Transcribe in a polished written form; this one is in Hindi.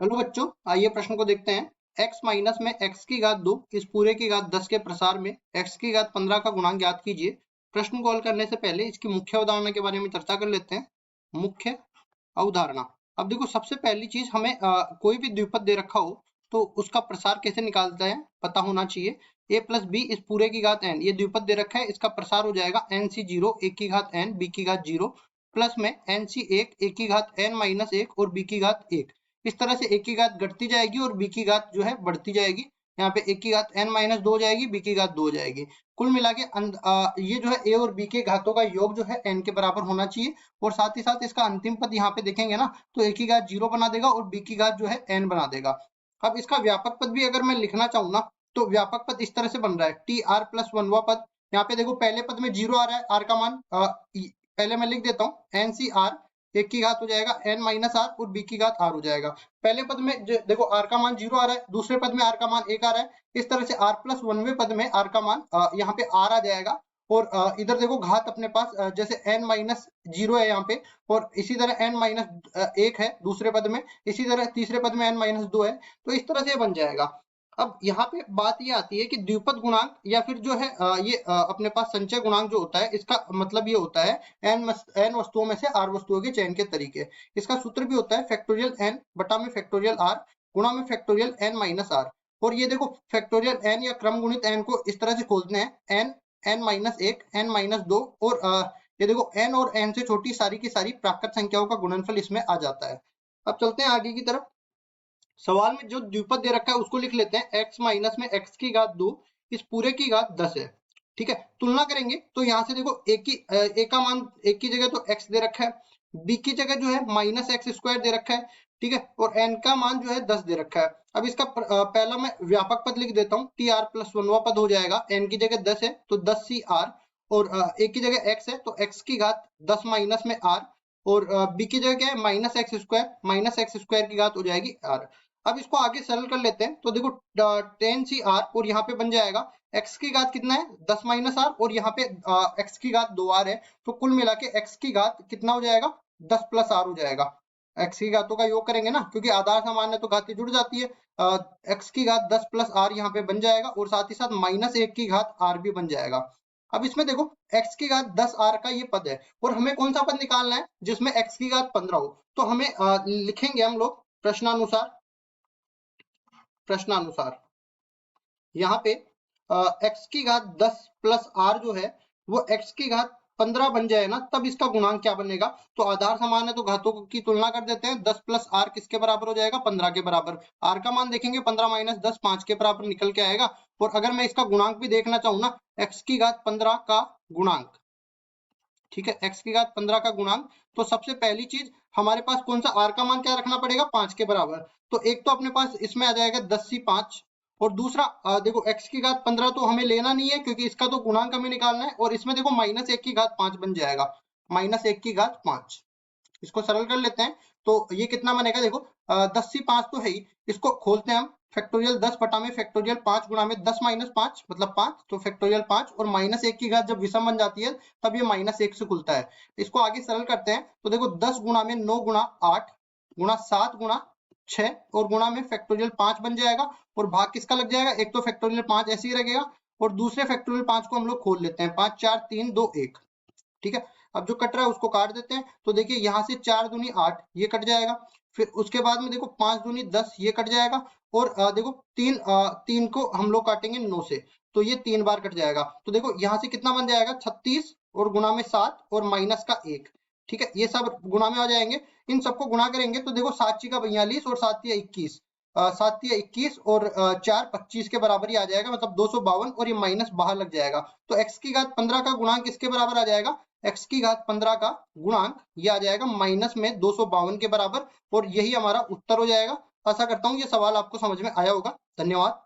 हेलो बच्चों, आइए प्रश्न को देखते हैं। x माइनस में x की घात 2 इस पूरे की घात 10 के प्रसार में x की घात 15 का गुणांक ज्ञात कीजिए। प्रश्न को हल करने से पहले इसकी मुख्य अवधारणा के बारे में चर्चा कर लेते हैं। मुख्य अवधारणा। अब देखो, सबसे पहली चीज हमें कोई भी द्विपद दे रखा हो तो उसका प्रसार कैसे निकालता है पता होना चाहिए। a प्लस बी इस पूरे की घात n, ये द्विपद दे रखा है, इसका प्रसार हो जाएगा nc0 a की घात n b की घात 0 प्लस में nc1 a की घात n माइनस 1 और b की घात 1। इस तरह से a की घात घटती जाएगी और b की घात जो है बढ़ती जाएगी। यहाँ पे a की घात n माइनस 2 हो जाएगी, b की घात 2 हो जाएगी। कुल मिला के ये जो है a और b के घातों का योग जो है n के बराबर होना चाहिए। और साथ ही साथ इसका अंतिम पद यहाँ पे देखेंगे ना, तो a की घात 0 बना देगा और b की घात जो है n बना देगा। अब इसका व्यापक पद भी अगर मैं लिखना चाहूँ ना, तो व्यापक पद इस तरह से बन रहा है, टी आर प्लस 1वां पद। यहाँ पे देखो, पहले पद में 0 आ रहा है, आर का मान पहले मैं लिख देता हूँ, एन सी आर, एक की घात हो जाएगा n माइनस आर और b की घात r हो जाएगा। पहले पद में देखो r का मान 0 आ रहा है, दूसरे पद में r का मान 1 आ रहा है। इस तरह से r प्लस 1वें पद में r का मान यहाँ पे r आ जाएगा। और इधर देखो घात अपने पास जैसे n माइनस 0 है यहाँ पे, और इसी तरह n माइनस 1 है दूसरे पद में, इसी तरह तीसरे पद में n माइनस 2 है। तो इस तरह से बन जाएगा। अब यहाँ पे बात ये आती है कि द्विपद गुणांक या फिर जो है ये अपने पास संचय गुणांक जो होता है, इसका मतलब ये होता है n वस्तुओं में से r वस्तुओं के चयन के तरीके। इसका सूत्र भी होता है फैक्टोरियल n बटा में फैक्टोरियल r गुणा में फैक्टोरियल n माइनस r। और ये देखो, फैक्टोरियल n या क्रम गुणित n को इस तरह से खोलते हैं, n माइनस 1 n माइनस 2 और ये देखो n और n से छोटी सारी की सारी प्राकृत संख्याओं का गुणनफल इसमें आ जाता है। अब चलते हैं आगे की तरफ। सवाल में जो द्विपद दे रखा है उसको लिख लेते हैं, x माइनस में x की घात 2 इस पूरे की घात 10 है। ठीक है, तुलना करेंगे तो यहाँ से देखो a का मान एक की जगह तो x दे रखा है, b की जगह जो है माइनस एक्स स्क्वायर दे रखा है। ठीक है, और n का मान जो है 10 दे रखा है। अब इसका पहला मैं व्यापक पद लिख देता हूँ, टी आर प्लस 1वां पद हो जाएगा, n की जगह 10 है तो 10 सी आर, और a की जगह x है तो x की घात 10 माइनस में r, और b की जगह क्या है माइनस एक्स स्क्वायर की घात हो जाएगी r। अब इसको आगे सरल कर लेते हैं, तो देखो टेन सी आर और यहाँ पे बन जाएगा x की घात कितना है 10 माइनस आर, और यहाँ पे x की घात 2r है। तो कुल मिला के x की घात कितना हो जाएगा 10 प्लस r हो जाएगा। x की घातों का योग करेंगे ना, क्योंकि आधार समान है तो घातें जुड़ जाती है। x की घात 10 प्लस r यहाँ पे बन जाएगा, और साथ ही साथ माइनस 1 की घात r भी बन जाएगा। अब इसमें देखो, x की घात 10 r का ये पद है, और हमें कौन सा पद निकालना है जिसमें x की घात 15 हो। तो हमें लिखेंगे हम लोग प्रश्नानुसार यहाँ पे x की घात 10 प्लस r जो है वो x की घात 15 बन जाए ना, तब इसका गुणांक क्या बनेगा। तो आधार समान है तो घातों की तुलना कर देते हैं, 10 प्लस r किसके बराबर हो जाएगा 15 के बराबर। r का मान देखेंगे 15 माइनस 10 5 के बराबर निकल के आएगा। और अगर मैं इसका गुणांक भी देखना चाहूँ ना, x की घात 15 का गुणांक, ठीक है, x की घात 15 का गुणांक, तो सबसे पहली चीज हमारे पास कौन सा r का मान क्या रखना पड़ेगा 5 के बराबर। तो एक तो अपने पास इसमें आ जाएगा 10 सी 5, और दूसरा देखो x की घात 15 तो हमें लेना नहीं है क्योंकि इसका तो गुणांक हमें निकालना है, और इसमें देखो माइनस 1 की घात 5 बन जाएगा, माइनस 1 की घात 5। इसको सरल कर लेते हैं, तो ये कितना बनेगा देखो 10 सी 5 तो है ही, इसको खोलते हैं हम, फैक्टोरियल 10 बटा में फैक्टोरियल 5 गुणा में 10 माइनस 5 मतलब 5, तो फैक्टोरियल 5, और माइनस 1 की घात जब विषम बन जाती है तब ये माइनस 1 से खुलता है। इसको आगे सरल करते हैं, तो देखो 10 गुणा में 9 गुणा 8 गुणा 7 गुणा 6 और गुणा में फैक्टोरियल 5 बन जाएगा, और भाग किसका लग जाएगा, एक तो फैक्टोरियल 5 ऐसे ही रहेगा, और दूसरे फैक्टोरियल 5 को हम लोग खोल लेते हैं, 5 4 3 2 1। ठीक है, अब जो कट रहा है उसको काट देते हैं, तो देखिए यहाँ से 4 दूनी 8 ये कट जाएगा, फिर उसके बाद में देखो 5 दूनी 10 ये कट जाएगा, और देखो 3 को हम लोग काटेंगे 9 से, तो ये 3 बार कट जाएगा। तो देखो यहाँ से कितना बन जाएगा 36 और गुणा में 7 और माइनस का 1। ठीक है, ये सब गुणा में आ जाएंगे, इन सबको गुणा करेंगे तो देखो 7 ची का 42 और 7 तिया 21, 7 तिया 21 और 4 25 के बराबर ही आ जाएगा, मतलब 252, और ये माइनस बाहर लग जाएगा। तो x की घात 15 का गुणांक किसके बराबर आ जाएगा, x की घात 15 का गुणांक ये आ जाएगा माइनस में 252 के बराबर, और यही हमारा उत्तर हो जाएगा। आशा करता हूँ ये सवाल आपको समझ में आया होगा। धन्यवाद।